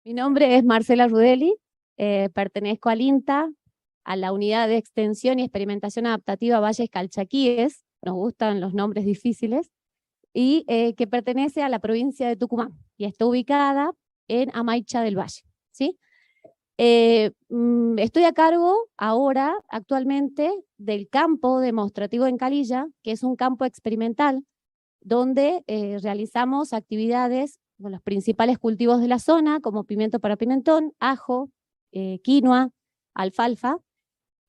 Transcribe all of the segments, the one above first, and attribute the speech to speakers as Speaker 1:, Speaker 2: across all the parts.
Speaker 1: Mi nombre es Marcela Rudelli, pertenezco al INTA, a la Unidad de Extensión y Experimentación Adaptativa Valles Calchaquíes, nos gustan los nombres difíciles, y que pertenece a la provincia de Tucumán, y está ubicada en Amaicha del Valle, ¿sí? Estoy a cargo ahora, actualmente, del campo demostrativo en Calilla, que es un campo experimental, donde realizamos actividades con los principales cultivos de la zona, como pimiento para pimentón, ajo, quinoa, alfalfa,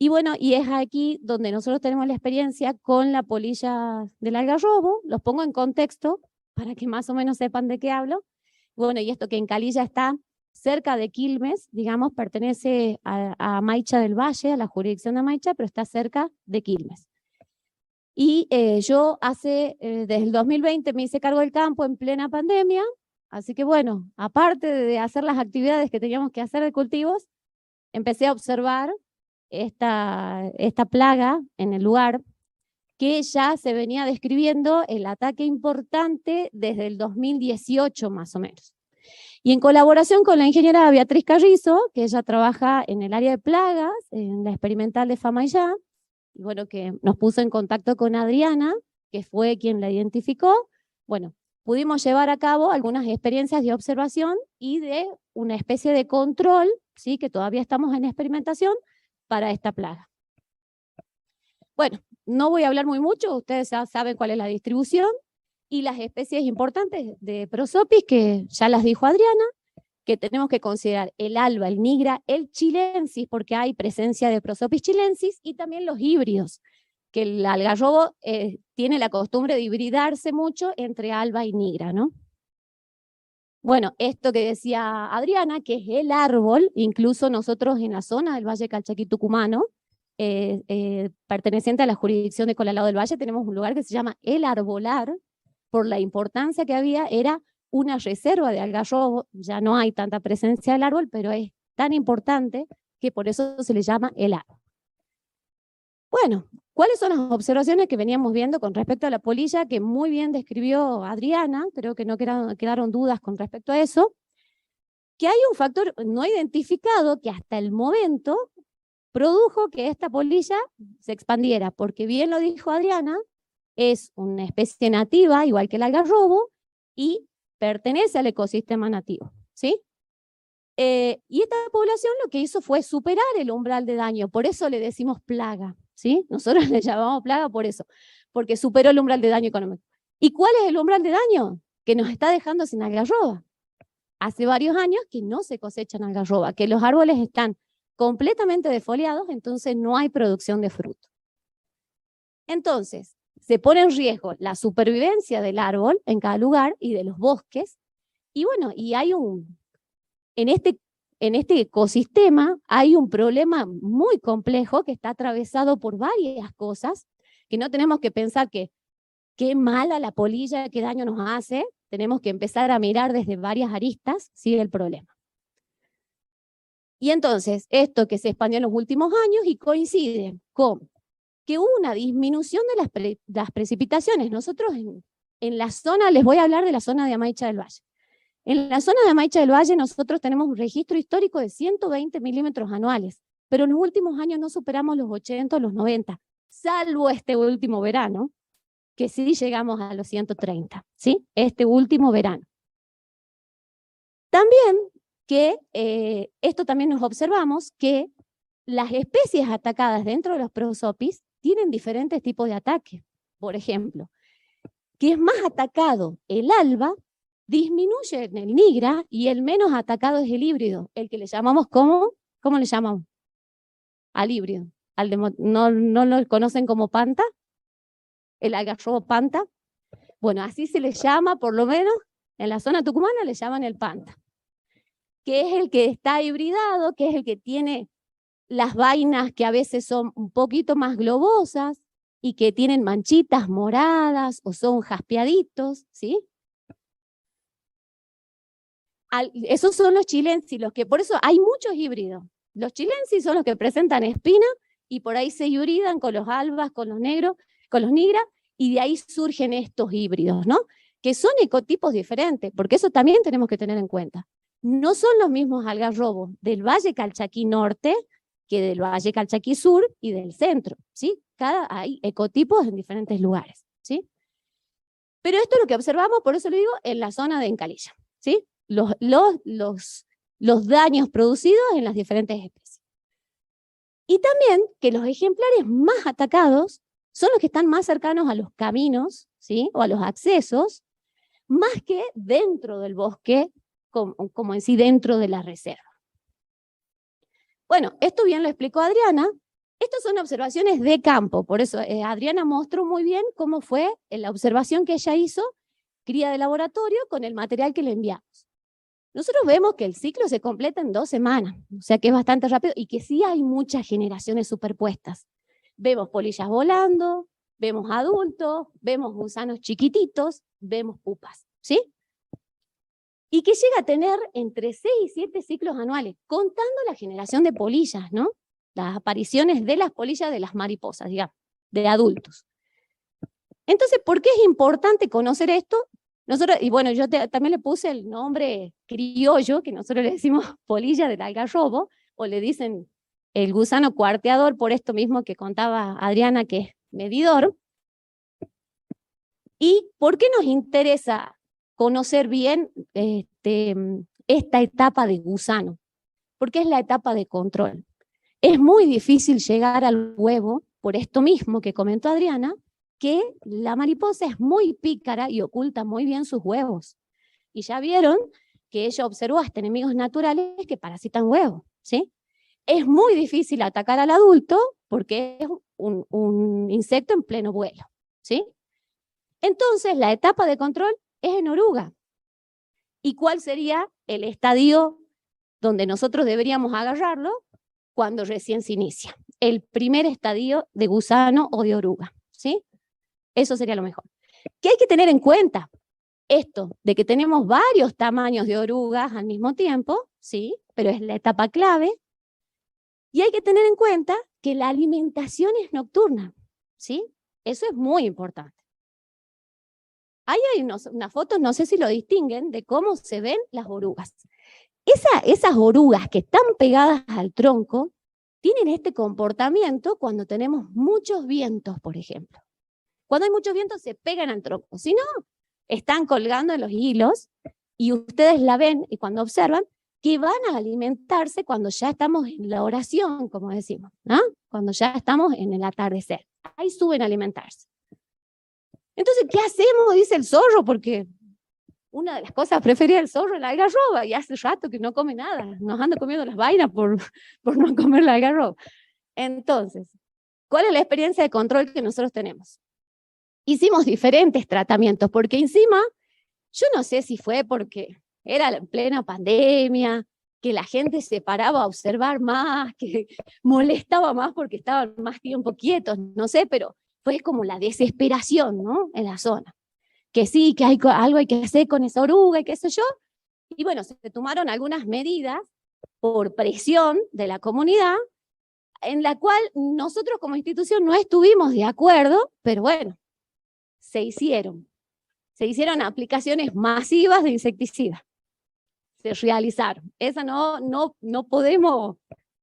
Speaker 1: y bueno, y es aquí donde nosotros tenemos la experiencia con la polilla del algarrobo. Los pongo en contexto para que más o menos sepan de qué hablo. Bueno, y esto que en Calilla está cerca de Quilmes, digamos, pertenece a Amaicha del Valle, a la jurisdicción de Amaicha, pero está cerca de Quilmes. Y yo desde el 2020 me hice cargo del campo en plena pandemia, así que bueno, aparte de hacer las actividades que teníamos que hacer de cultivos, empecé a observar esta plaga en el lugar, que ya se venía describiendo el ataque importante desde el 2018 más o menos. Y en colaboración con la ingeniera Beatriz Carrizo, que ella trabaja en el área de plagas, en la experimental de Famaillá, y bueno, que nos puso en contacto con Adriana, que fue quien la identificó. Bueno, pudimos llevar a cabo algunas experiencias de observación y de una especie de control, ¿sí?, que todavía estamos en experimentación para esta plaga. Bueno, no voy a hablar muy mucho, ustedes ya saben cuál es la distribución y las especies importantes de Prosopis, que ya las dijo Adriana, que tenemos que considerar el alba, el nigra, el chilensis, porque hay presencia de Prosopis chilensis, y también los híbridos, que el algarrobo tiene la costumbre de hibridarse mucho entre alba y nigra, ¿no? Bueno, esto que decía Adriana, que es el árbol, incluso nosotros en la zona del Valle Calchaquí tucumano, perteneciente a la jurisdicción de Colalao del Valle, tenemos un lugar que se llama El Arbolar, por la importancia que había, era una reserva de algarrobo, ya no hay tanta presencia del árbol, pero es tan importante que por eso se le llama el árbol. Bueno, ¿cuáles son las observaciones que veníamos viendo con respecto a la polilla, que muy bien describió Adriana? Creo que no quedaron dudas con respecto a eso. Que hay un factor no identificado que hasta el momento produjo que esta polilla se expandiera, porque bien lo dijo Adriana, es una especie nativa, igual que el algarrobo, y pertenece al ecosistema nativo, ¿sí? Y esta población lo que hizo fue superar el umbral de daño, por eso le decimos plaga, ¿sí? Nosotros le llamamos plaga por eso, porque superó el umbral de daño económico. ¿Y cuál es el umbral de daño? Que nos está dejando sin algarroba. Hace varios años que no se cosechan algarroba, que los árboles están completamente defoliados, entonces no hay producción de fruto. Entonces, se pone en riesgo la supervivencia del árbol en cada lugar y de los bosques, y bueno, y hay en este ecosistema hay un problema muy complejo que está atravesado por varias cosas, que no tenemos que pensar que qué mala la polilla, qué daño nos hace, tenemos que empezar a mirar desde varias aristas, ¿sí?, el problema. Y entonces, esto que se expandió en los últimos años y coincide con que hubo una disminución de las precipitaciones. Nosotros en la zona, les voy a hablar de la zona de Amaicha del Valle. En la zona de Amaicha del Valle nosotros tenemos un registro histórico de 120 milímetros anuales, pero en los últimos años no superamos los 80 o los 90, salvo este último verano, que sí llegamos a los 130, ¿sí? Este último verano. También que esto también nos observamos que las especies atacadas dentro de los Prosopis tienen diferentes tipos de ataque. Por ejemplo, que es más atacado el alba, disminuye en el nigra, y el menos atacado es el híbrido, el que le llamamos ¿cómo le llamamos? Al híbrido. ¿No lo conocen como panta? El algarrobo panta. Bueno, así se le llama, por lo menos en la zona tucumana le llaman el panta, que es el que está hibridado, que es el que tiene las vainas que a veces son un poquito más globosas y que tienen manchitas moradas o son jaspeaditos, ¿sí? Esos son los chilensis, por eso hay muchos híbridos. Los chilensis son los que presentan espina y por ahí se hibridan con los albas, con los negros, con los nigras, y de ahí surgen estos híbridos, ¿no? Que son ecotipos diferentes, porque eso también tenemos que tener en cuenta. no son los mismos algarrobos del Valle Calchaquí Norte que del Valle Calchaquí Sur y del centro, ¿sí? Hay ecotipos en diferentes lugares, ¿sí? Pero esto es lo que observamos, por eso lo digo, en la zona de Encalilla, ¿sí? Los daños producidos en las diferentes especies. Y también que los ejemplares más atacados son los que están más cercanos a los caminos, ¿sí? O a los accesos, más que dentro del bosque, como en sí dentro de la reserva. Bueno, esto bien lo explicó Adriana. Estas son observaciones de campo, por eso Adriana mostró muy bien cómo fue la observación que ella hizo, cría de laboratorio, con el material que le enviamos. Nosotros vemos que el ciclo se completa en 2 semanas, o sea que es bastante rápido y que sí hay muchas generaciones superpuestas. Vemos polillas volando, vemos adultos, vemos gusanos chiquititos, vemos pupas, ¿sí? Y que llega a tener entre 6 y 7 ciclos anuales, contando la generación de polillas, ¿no? Las apariciones de las polillas de las mariposas, digamos, de adultos. Entonces, ¿por qué es importante conocer esto? Nosotros, y bueno, yo también le puse el nombre criollo, que nosotros le decimos polilla del algarrobo, o le dicen el gusano cuarteador, por esto mismo que contaba Adriana, que es medidor. ¿Y por qué nos interesa conocer bien esta etapa de gusano? Porque es la etapa de control. Es muy difícil llegar al huevo, por esto mismo que comentó Adriana, que la mariposa es muy pícara y oculta muy bien sus huevos. Y ya vieron que ella observó hasta enemigos naturales que parasitan huevos, ¿sí? Es muy difícil atacar al adulto porque es un insecto en pleno vuelo, ¿sí? Entonces, la etapa de control es en oruga. ¿Y cuál sería el estadio donde nosotros deberíamos agarrarlo? Cuando recién se inicia. El primer estadio de gusano o de oruga, ¿sí? Eso sería lo mejor. ¿Qué hay que tener en cuenta? Esto, de que tenemos varios tamaños de orugas al mismo tiempo, ¿sí? Pero es la etapa clave. Y hay que tener en cuenta que la alimentación es nocturna, ¿sí? Eso es muy importante. Ahí hay unas fotos, no sé si lo distinguen, de cómo se ven las orugas. Esas orugas que están pegadas al tronco tienen este comportamiento cuando tenemos muchos vientos, por ejemplo. Cuando hay muchos vientos se pegan al tronco, si no, están colgando en los hilos y ustedes la ven y cuando observan que van a alimentarse cuando ya estamos en la oración, como decimos, ¿no? Cuando ya estamos en el atardecer. Ahí suben a alimentarse. Entonces, ¿qué hacemos? Dice el zorro, porque una de las cosas preferidas del zorro es la algarroba, y hace rato que no come nada, nos anda comiendo las vainas por no comer la algarroba. Entonces, ¿cuál es la experiencia de control que nosotros tenemos? Hicimos diferentes tratamientos, porque encima, yo no sé si fue porque era en plena pandemia, que la gente se paraba a observar más, que molestaba más porque estaban más tiempo quietos, no sé, pero fue como la desesperación, ¿no? En la zona. Que sí, que algo hay que hacer con esa oruga y qué sé yo. Y bueno, se tomaron algunas medidas por presión de la comunidad, en la cual nosotros como institución no estuvimos de acuerdo, pero bueno, se hicieron aplicaciones masivas de insecticidas. Se realizaron. Esa no podemos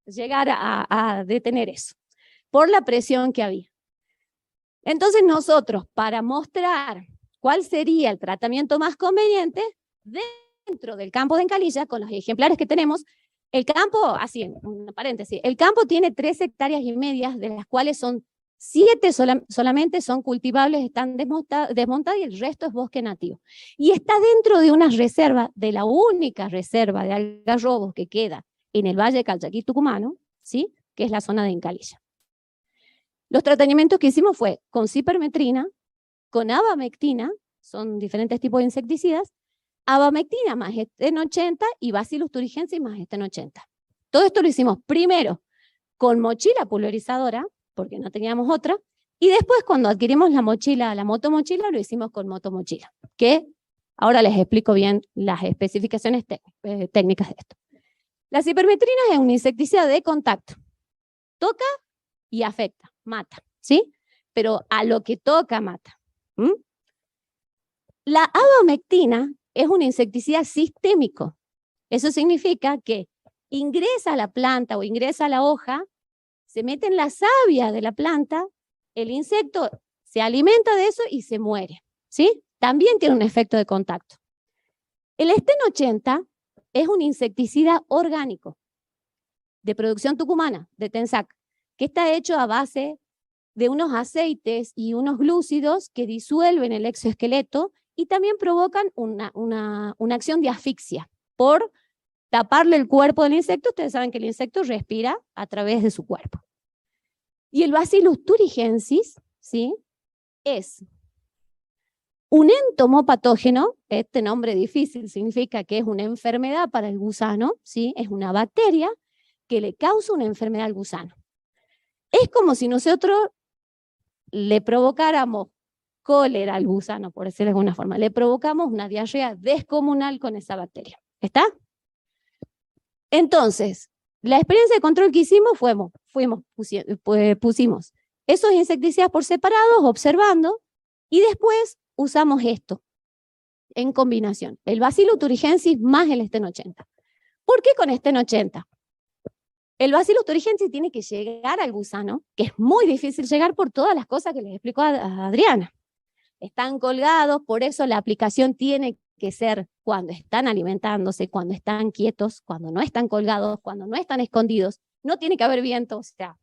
Speaker 1: llegar a detener eso, por la presión que había. Entonces nosotros, para mostrar cuál sería el tratamiento más conveniente, dentro del campo de Encalilla, con los ejemplares que tenemos, el campo, así, un paréntesis, el campo tiene 3,5 hectáreas, de las cuales son 7 solamente son cultivables, están desmontadas y el resto es bosque nativo. Y está dentro de una reserva, de la única reserva de algarrobos que queda en el Valle de Calchaquí tucumano, ¿sí? Que es la zona de Encalilla. Los tratamientos que hicimos fue con cipermetrina, con abamectina, son diferentes tipos de insecticidas, abamectina más Esten 80 y Bacillus thuringiensis más Esten 80. Todo esto lo hicimos primero con mochila pulverizadora, porque no teníamos otra, y después cuando adquirimos la mochila, la motomochila, lo hicimos con motomochila, que ahora les explico bien las especificaciones técnicas de esto. La cipermetrina es un insecticida de contacto, toca y afecta, mata, ¿sí? Pero a lo que toca mata. La abamectina es un insecticida sistémico, Eso significa que ingresa a la planta o ingresa a la hoja, se mete en la savia de la planta, el insecto se alimenta de eso y se muere, ¿sí? También tiene un efecto de contacto. El Sten 80 es un insecticida orgánico de producción tucumana, de Tensac, que está hecho a base de unos aceites y unos glúcidos que disuelven el exoesqueleto y también provocan una acción de asfixia por taparle el cuerpo del insecto. Ustedes saben que el insecto respira a través de su cuerpo. Y el Bacillus thuringiensis, ¿sí?, es un entomopatógeno. Este nombre difícil significa que es una enfermedad para el gusano, ¿sí? Es una bacteria que le causa una enfermedad al gusano. Es como si nosotros le provocáramos cólera al gusano, por decirlo de alguna forma. Le provocamos una diarrea descomunal con esa bacteria. ¿Está? Entonces, la experiencia de control que hicimos pusimos esos insecticidas por separados, observando, y después usamos esto en combinación. El Bacillus thuringiensis más el Sten 80. ¿Por qué con Sten 80? El Bacillus thuringiensis tiene que llegar al gusano, que es muy difícil llegar por todas las cosas que les explicó a Adriana. Están colgados, por eso la aplicación tiene que ser cuando están alimentándose, cuando están quietos, cuando no están colgados, cuando no están escondidos. No tiene que haber viento, o sea,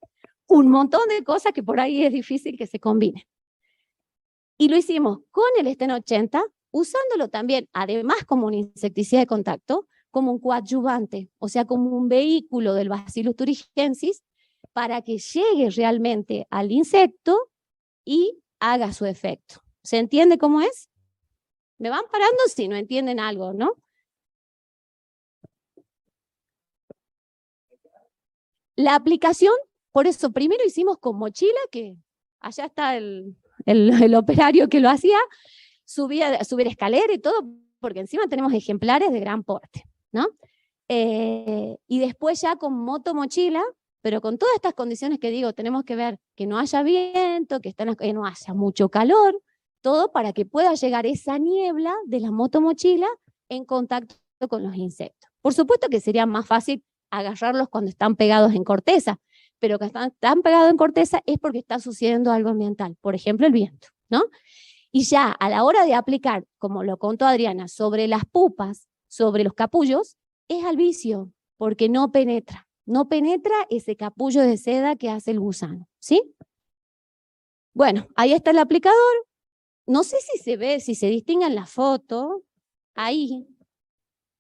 Speaker 1: un montón de cosas que por ahí es difícil que se combinen. Y lo hicimos con el Sten 80, usándolo también, además como un insecticida de contacto, como un coadyuvante, o sea, como un vehículo del Bacillus thuringiensis para que llegue realmente al insecto y haga su efecto. ¿Se entiende cómo es? Me van parando si no entienden algo, ¿no? La aplicación, por eso primero hicimos con mochila, que allá está el operario que lo hacía, subir escalera y todo, porque encima tenemos ejemplares de gran porte, ¿no? Y después ya con moto mochila, pero con todas estas condiciones que digo, tenemos que ver que no haya viento, que no haya mucho calor, todo para que pueda llegar esa niebla de la motomochila en contacto con los insectos. Por supuesto que sería más fácil agarrarlos cuando están pegados en corteza, pero que están pegados en corteza es porque está sucediendo algo ambiental, por ejemplo el viento, ¿no? Y ya a la hora de aplicar, como lo contó Adriana, sobre las pupas, sobre los capullos, es al vicio, porque no penetra ese capullo de seda que hace el gusano, ¿sí? Bueno, ahí está el aplicador. No sé si se ve, si se distingue en la foto, ahí,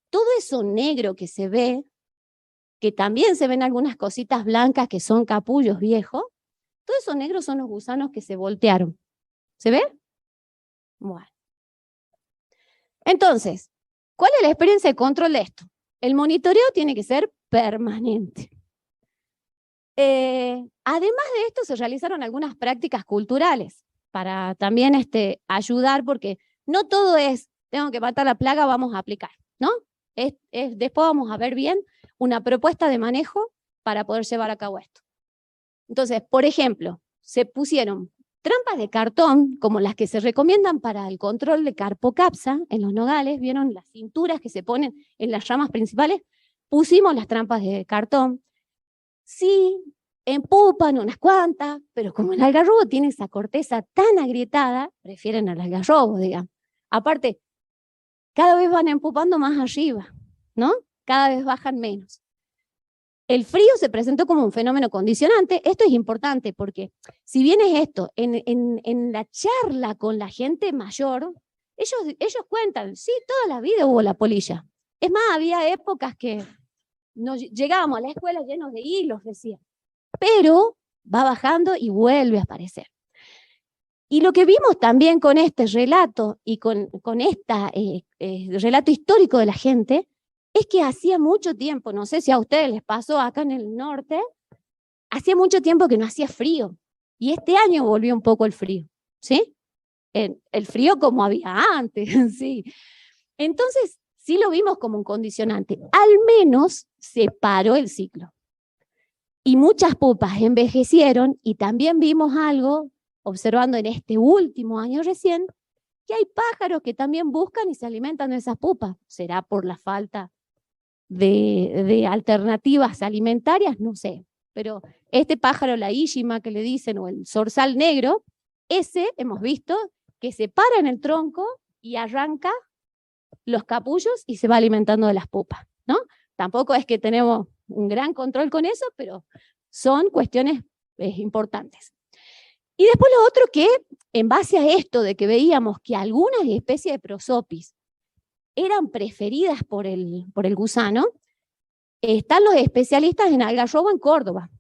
Speaker 1: todo eso negro que se ve, que también se ven algunas cositas blancas que son capullos viejos, todo eso negro son los gusanos que se voltearon. ¿Se ve? Bueno. Entonces, ¿cuál es la experiencia de control de esto? El monitoreo tiene que ser permanente. Además de esto, se realizaron algunas prácticas culturales para también ayudar, porque no todo es, tengo que matar la plaga, vamos a aplicar, ¿no? Después vamos a ver bien una propuesta de manejo para poder llevar a cabo esto. Entonces, por ejemplo, se pusieron trampas de cartón, como las que se recomiendan para el control de carpocapsa en los nogales. ¿Vieron las cinturas que se ponen en las ramas principales? Pusimos las trampas de cartón. Sí, empupan unas cuantas, pero como el algarrobo tiene esa corteza tan agrietada, prefieren al algarrobo, digamos. Aparte, cada vez van empupando más arriba, ¿no? Cada vez bajan menos. El frío se presentó como un fenómeno condicionante. Esto es importante porque si bien es esto, en la charla con la gente mayor, ellos cuentan, sí, toda la vida hubo la polilla. Es más, había épocas que llegábamos a la escuela llenos de hilos, decía. Pero va bajando y vuelve a aparecer. Y lo que vimos también con este relato y con este relato histórico de la gente, es que hacía mucho tiempo, no sé si a ustedes les pasó acá en el norte, hacía mucho tiempo que no hacía frío. Y este año volvió un poco el frío, ¿sí? El frío como había antes, ¿sí? Entonces, sí lo vimos como un condicionante. Al menos se paró el ciclo. Y muchas pupas envejecieron, y también vimos algo, observando en este último año recién, que hay pájaros que también buscan y se alimentan de esas pupas. ¿Será por la falta de alternativas alimentarias, no sé. Pero este pájaro, la íshima que le dicen, o el zorzal negro, ese hemos visto que se para en el tronco y arranca los capullos y se va alimentando de las pupas, ¿no? Tampoco es que tenemos un gran control con eso, pero son cuestiones importantes. Y después lo otro que, en base a esto de que veíamos que algunas especies de prosopis eran preferidas por el gusano, están los especialistas en algarrobo en Córdoba.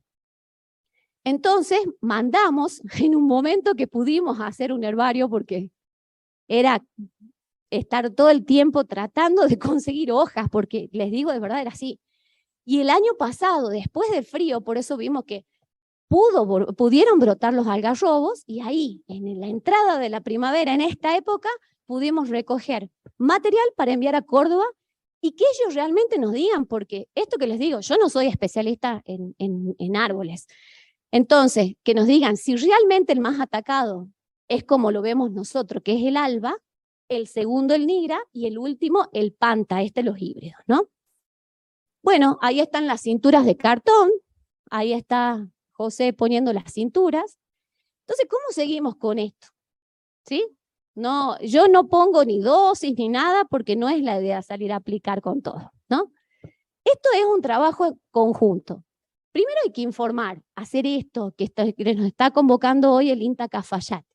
Speaker 1: Entonces mandamos, en un momento que pudimos hacer un herbario, porque era estar todo el tiempo tratando de conseguir hojas, porque les digo, de verdad era así. Y el año pasado, después del frío, por eso vimos que pudieron brotar los algarrobos, y ahí, en la entrada de la primavera, en esta época, pudimos recoger material para enviar a Córdoba y que ellos realmente nos digan, porque esto que les digo, yo no soy especialista en árboles. Entonces, que nos digan si realmente el más atacado es como lo vemos nosotros, que es el alba, el segundo el nigra y el último el panta, los híbridos, ¿no? Bueno, ahí están las cinturas de cartón, ahí está José poniendo las cinturas. Entonces, ¿cómo seguimos con esto? ¿Sí? No, yo no pongo ni dosis ni nada porque no es la idea salir a aplicar con todo, ¿no? Esto es un trabajo conjunto. Primero hay que informar, hacer esto que nos está convocando hoy el INTA Cafayate.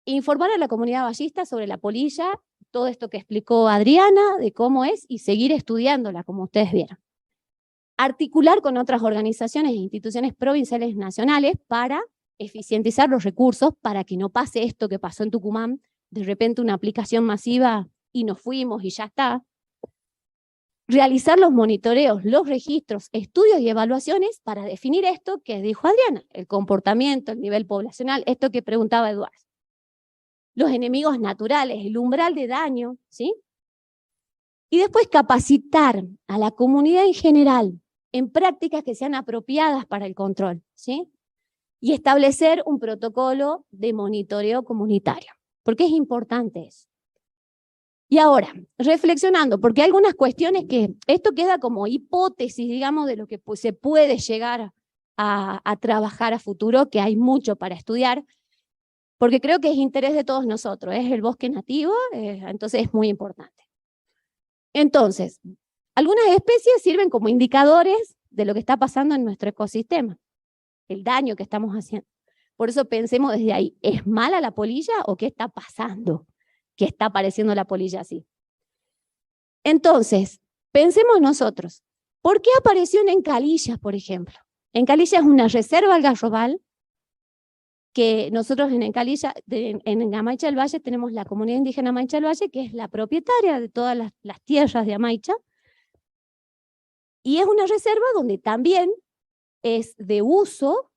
Speaker 1: Informar a la comunidad ballista sobre la polilla, todo esto que explicó Adriana, de cómo es, y seguir estudiándola, como ustedes vieron. Articular con otras organizaciones e instituciones provinciales y nacionales para eficientizar los recursos, para que no pase esto que pasó en Tucumán, de repente una aplicación masiva y nos fuimos y ya está. Realizar los monitoreos, los registros, estudios y evaluaciones para definir esto que dijo Adriana, el comportamiento, el nivel poblacional, esto que preguntaba Eduardo. Los enemigos naturales, el umbral de daño, ¿sí? Y después capacitar a la comunidad en general en prácticas que sean apropiadas para el control, ¿sí? Y establecer un protocolo de monitoreo comunitario, porque es importante eso. Y ahora, reflexionando, porque hay algunas cuestiones que esto queda como hipótesis, digamos, de lo que se puede llegar a trabajar a futuro, que hay mucho para estudiar, porque creo que es interés de todos nosotros, es el bosque nativo, entonces es muy importante. Entonces, algunas especies sirven como indicadores de lo que está pasando en nuestro ecosistema, el daño que estamos haciendo. Por eso pensemos desde ahí, ¿es mala la polilla o qué está pasando? Que está apareciendo la polilla así. Entonces, pensemos nosotros, ¿por qué apareció en Encalillas, por ejemplo? Encalillas es una reserva algarrobal que nosotros en Encalillas, en Amaicha del Valle, tenemos la comunidad indígena Amaicha del Valle, que es la propietaria de todas las tierras de Amaicha, y es una reserva donde también es de uso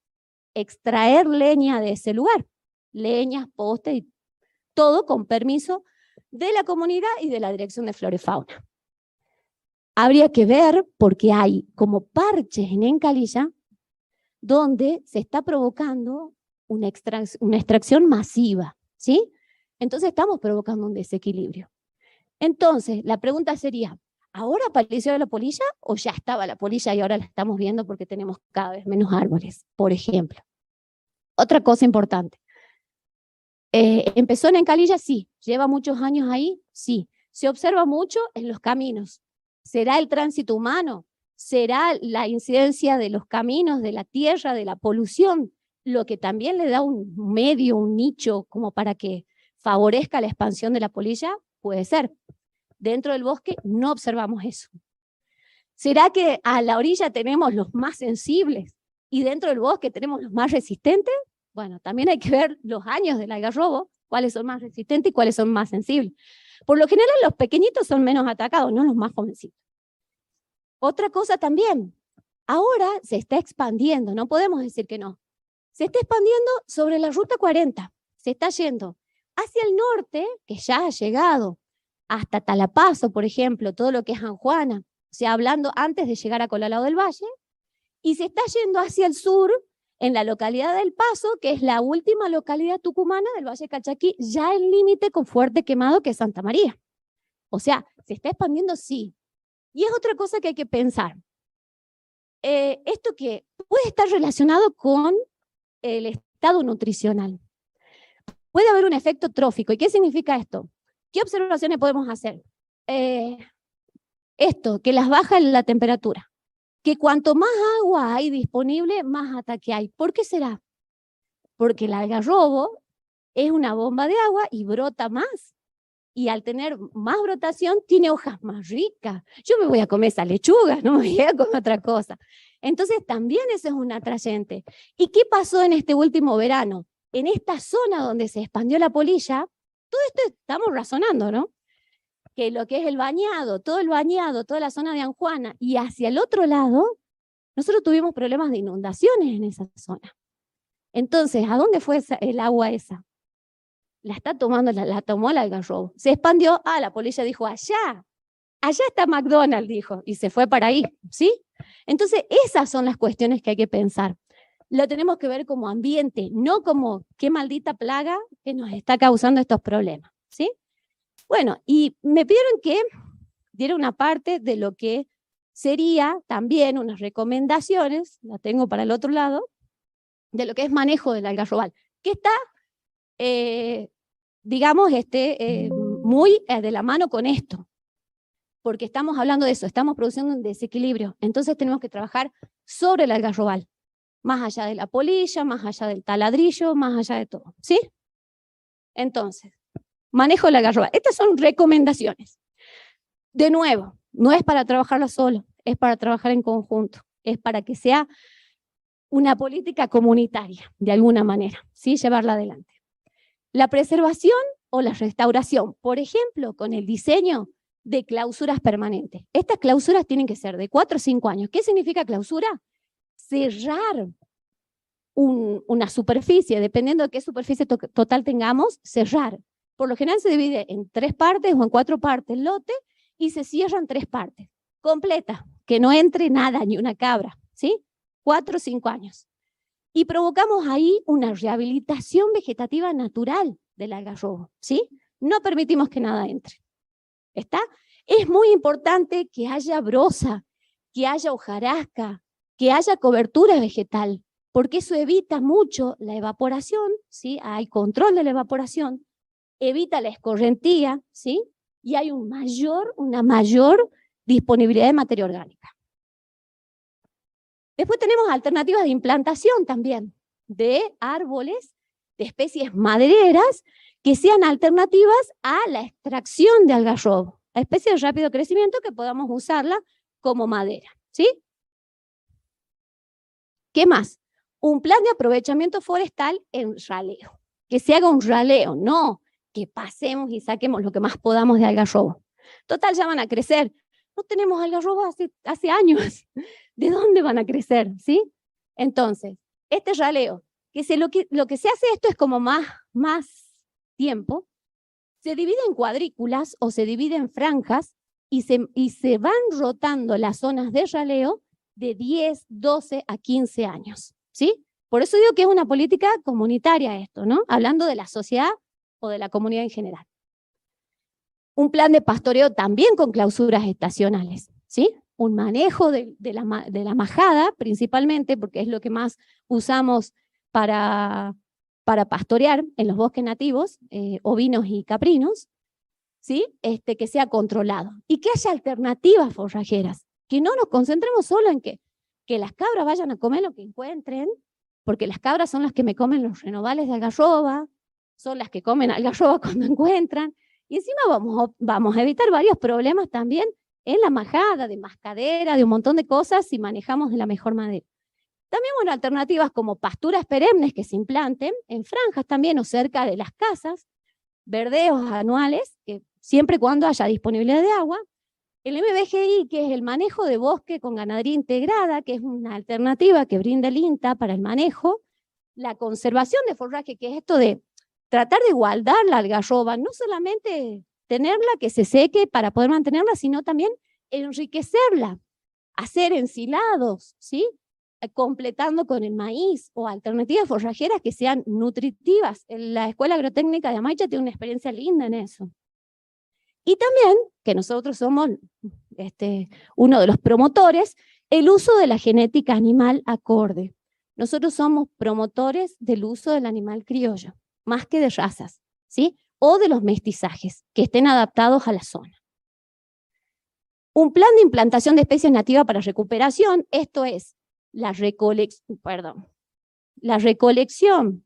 Speaker 1: extraer leña de ese lugar, leñas, postes y todo con permiso de la comunidad y de la Dirección de Flora y Fauna. Habría que ver, porque hay como parches en Encalilla donde se está provocando una extracción masiva, ¿sí? Entonces estamos provocando un desequilibrio. Entonces, la pregunta sería, ¿ahora apareció la polilla o ya estaba la polilla y ahora la estamos viendo porque tenemos cada vez menos árboles, por ejemplo? Otra cosa importante. ¿Empezó en Encalilla? Sí. ¿Lleva muchos años ahí? Sí. Se observa mucho en los caminos. ¿Será el tránsito humano? ¿Será la incidencia de los caminos, de la tierra, de la polución, lo que también le da un medio, un nicho, como para que favorezca la expansión de la polilla? Puede ser. Dentro del bosque no observamos eso. ¿Será que a la orilla tenemos los más sensibles y dentro del bosque tenemos los más resistentes? Bueno, también hay que ver los años del algarrobo, cuáles son más resistentes y cuáles son más sensibles. Por lo general, los pequeñitos son menos atacados, no los más jovencitos. Otra cosa también, ahora se está expandiendo, no podemos decir que no. Se está expandiendo sobre la Ruta 40, se está yendo hacia el norte, que ya ha llegado hasta Talapazo, por ejemplo, todo lo que es Anjuana, o sea, hablando antes de llegar a Colalao del Valle, y se está yendo hacia el sur, en la localidad del Paso, que es la última localidad tucumana del Valle Calchaquí, ya el límite con Fuerte Quemado, que es Santa María. O sea, ¿se está expandiendo? Sí. Y es otra cosa que hay que pensar. Esto que puede estar relacionado con el estado nutricional. Puede haber un efecto trófico. ¿Y qué significa esto? ¿Qué observaciones podemos hacer? Esto, que las baja la temperatura. Que cuanto más agua hay disponible, más ataque hay. ¿Por qué será? Porque el algarrobo es una bomba de agua y brota más. Y al tener más brotación, tiene hojas más ricas. Yo me voy a comer esa lechuga, no me voy a comer otra cosa. Entonces también eso es un atrayente. ¿Y qué pasó en este último verano? En esta zona donde se expandió la polilla, todo esto estamos razonando, ¿no? Que lo que es el bañado, toda la zona de Anjuana, y hacia el otro lado, nosotros tuvimos problemas de inundaciones en esa zona. Entonces, ¿a dónde fue el agua esa? La está tomando, la tomó el algarrobo. Se expandió, la polilla dijo, allá está McDonald's, dijo, y se fue para ahí, ¿sí? Entonces, esas son las cuestiones que hay que pensar. Lo tenemos que ver como ambiente, no como qué maldita plaga que nos está causando estos problemas, ¿sí? Bueno, y me pidieron que diera una parte de lo que sería también unas recomendaciones, la tengo para el otro lado, de lo que es manejo del algarrobal, que está, digamos, muy de la mano con esto, porque estamos hablando de eso, estamos produciendo un desequilibrio, entonces tenemos que trabajar sobre el algarrobal, más allá de la polilla, más allá del taladrillo, más allá de todo, ¿sí? Entonces, manejo del algarrobal. Estas son recomendaciones. De nuevo, no es para trabajarlo solo, es para trabajar en conjunto, es para que sea una política comunitaria, de alguna manera, ¿sí? Llevarla adelante. La preservación o la restauración, por ejemplo, con el diseño de clausuras permanentes. Estas clausuras tienen que ser de 4 o 5 años. ¿Qué significa clausura? Cerrar una superficie, dependiendo de qué superficie total tengamos, cerrar. Por lo general se divide en 3 partes o en 4 partes el lote y se cierran 3 partes, completa, que no entre nada, ni una cabra, ¿sí? 4 o 5 años. Y provocamos ahí una rehabilitación vegetativa natural del algarrobo, ¿sí? No permitimos que nada entre. ¿Está? Es muy importante que haya brosa, que haya hojarasca, que haya cobertura vegetal, porque eso evita mucho la evaporación, ¿sí? Hay control de la evaporación, evita la escorrentía, ¿sí? Y hay una mayor disponibilidad de materia orgánica. Después tenemos alternativas de implantación también, de árboles, de especies madereras, que sean alternativas a la extracción de algarrobo, a especies de rápido crecimiento que podamos usarla como madera, ¿sí? ¿Qué más? Un plan de aprovechamiento forestal en raleo, que se haga un raleo, no que pasemos y saquemos lo que más podamos de algarrobo. Total, ya van a crecer. No tenemos algarrobo hace años. ¿De dónde van a crecer? ¿Sí? Entonces, este raleo, lo que se hace esto es como más tiempo, se divide en cuadrículas o se divide en franjas y se van rotando las zonas de raleo de 10, 12 a 15 años, ¿sí? Por eso digo que es una política comunitaria esto, ¿no? Hablando de la sociedad o de la comunidad en general. Un plan de pastoreo también con clausuras estacionales, ¿sí? Un manejo de la majada, principalmente, porque es lo que más usamos para pastorear en los bosques nativos, ovinos y caprinos, ¿sí? Que sea controlado. Y que haya alternativas forrajeras, que no nos concentremos solo en que las cabras vayan a comer lo que encuentren, porque las cabras son las que me comen los renovales de algarroba, son las que comen algarroba cuando encuentran, y encima vamos a evitar varios problemas también en la majada, de mascadera, de un montón de cosas si manejamos de la mejor manera. También, bueno, alternativas como pasturas perennes que se implanten en franjas también o cerca de las casas, verdeos anuales, que siempre y cuando haya disponibilidad de agua. El MBGI, que es el manejo de bosque con ganadería integrada, que es una alternativa que brinda el INTA para el manejo. La conservación de forraje, que es esto de tratar de igualdar la algarroba, no solamente tenerla que se seque para poder mantenerla, sino también enriquecerla, hacer ensilados, ¿sí? Completando con el maíz o alternativas forrajeras que sean nutritivas. La Escuela Agrotécnica de Amaicha tiene una experiencia linda en eso. Y también, que nosotros somos uno de los promotores, el uso de la genética animal acorde. Nosotros somos promotores del uso del animal criollo, más que de razas, ¿sí? O de los mestizajes, que estén adaptados a la zona. Un plan de implantación de especies nativas para recuperación, esto es la recolección,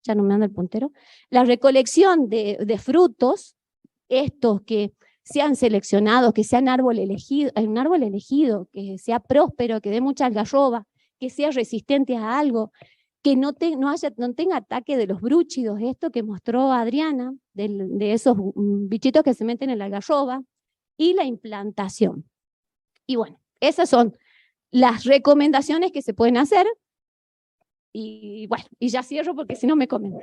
Speaker 1: ya no me anda el puntero, la recolección de frutos, estos que sean seleccionados, que sean un árbol elegido, que sea próspero, que dé mucha algarroba, que sea resistente a algo, que no tenga ataque de los brúchidos, esto que mostró Adriana, de esos bichitos que se meten en la algarroba, y la implantación. Y bueno, esas son las recomendaciones que se pueden hacer. Y bueno, y ya cierro porque si no me comen.